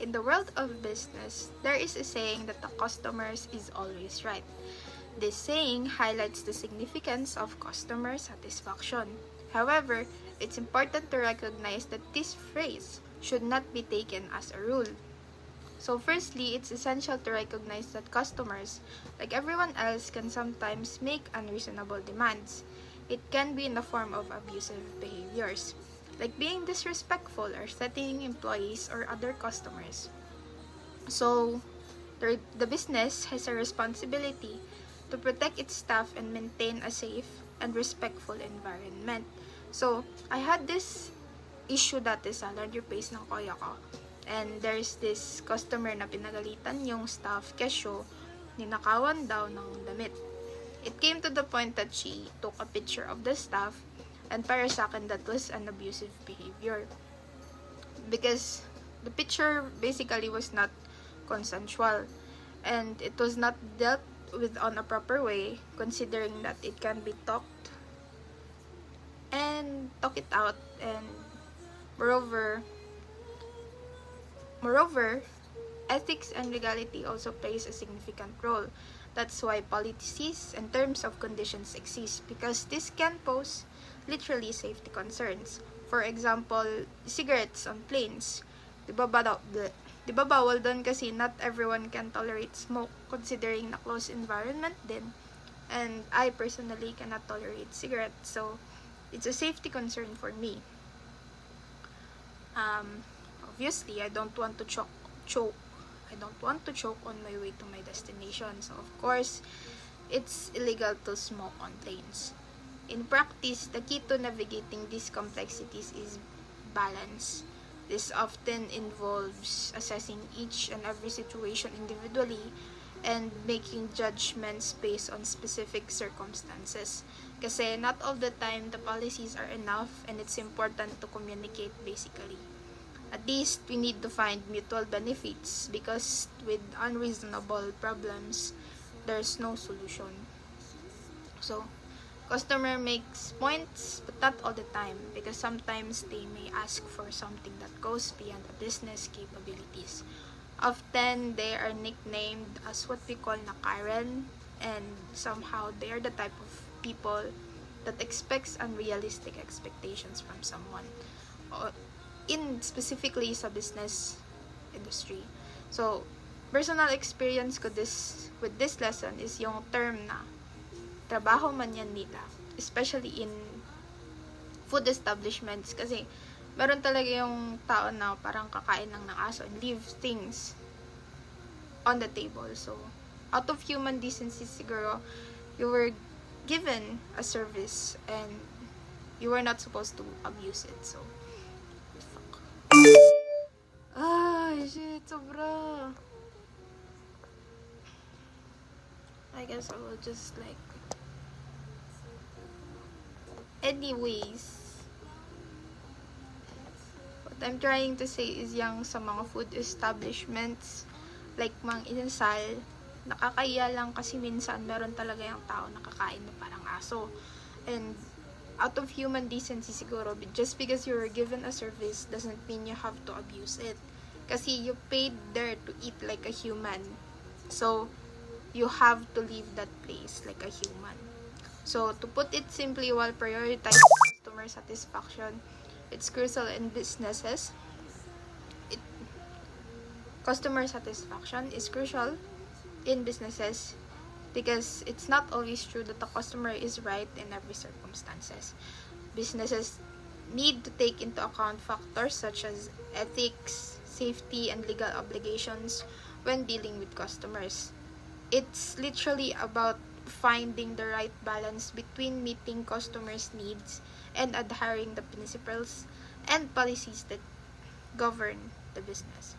In the world of business, there is a saying that the customer is always right. This saying highlights the significance of customer satisfaction. However, it's important to recognize that this phrase should not be taken as a rule. So firstly, it's essential to recognize that customers, like everyone else, can sometimes make unreasonable demands. It can be in the form of abusive behaviors, like being disrespectful or threatening employees or other customers. So, the business has a responsibility to protect its staff and maintain a safe and respectful environment. So, I had this issue dati sa laundry place ng kuya ko. And there's this customer na pinagalitan yung staff kesyo ninakawan daw ng damit. It came to the point that she took a picture of the staff, and para sa akin that was an abusive behavior. Because the picture basically was not consensual, and it was not dealt with on a proper way, considering that it can be talk it out, and moreover, ethics and legality also plays a significant role. That's why policies and terms of conditions exist, because this can pose literally safety concerns. For example, cigarettes on planes. Di ba bawal doon kasi not everyone can tolerate smoke, considering na closed environment din. And I personally cannot tolerate cigarettes, so it's a safety concern for me. Obviously, I don't want to choke. I don't want to choke on my way to my destination. So, of course, it's illegal to smoke on planes. In practice, the key to navigating these complexities is balance. This often involves assessing each and every situation individually and making judgments based on specific circumstances. Kasi not all the time the policies are enough, and it's important to communicate basically. At least we need to find mutual benefits, because with unreasonable problems, there's no solution. So, customer makes points, but not all the time, because sometimes they may ask for something that goes beyond the business capabilities. Often, they are nicknamed as what we call na Karen, and somehow they are the type of people that expects unrealistic expectations from someone, specifically sa business industry. So, personal experience ko with this lesson is yung term na trabaho man yan nila, especially in food establishments, kasi meron talaga yung tao na parang kakain lang ng aso and leave things on the table. So, out of human decency siguro, you were given a service and you were not supposed to abuse it. So, fuck. Shit, sobra. I guess I will just anyways, what I'm trying to say is yung sa mga food establishments, like Mang Inasal, nakakaya lang kasi minsan meron talaga yung tao nakakain na parang aso. And out of human decency siguro, just because you were given a service doesn't mean you have to abuse it. Kasi you paid there to eat like a human. So, you have to leave that place like a human. So, to put it simply, while prioritizing customer satisfaction, it's crucial in businesses. Customer satisfaction is crucial in businesses because it's not always true that the customer is right in every circumstances. Businesses need to take into account factors such as ethics, safety, and legal obligations when dealing with customers. It's literally about finding the right balance between meeting customers' needs and adhering the principles and policies that govern the business.